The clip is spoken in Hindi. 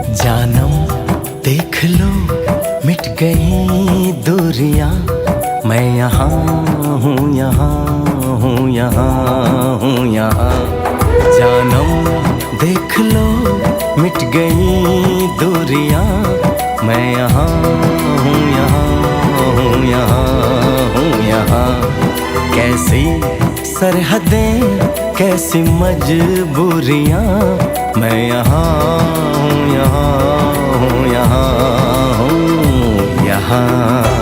जानम देख लो मिट गई दूरियां, मैं यहाँ हूँ, यहाँ हूँ, यहाँ हूँ, यहाँ। जानम देख लो मिट गई दूरियां, मैं यहाँ हूँ, यहाँ हूँ, यहाँ हूँ, यहाँ। कैसी सरहदें कैसी मजबूरियां, मैं यहाँ हूँ, यहाँ हूँ, यहाँ हूँ, यहाँ।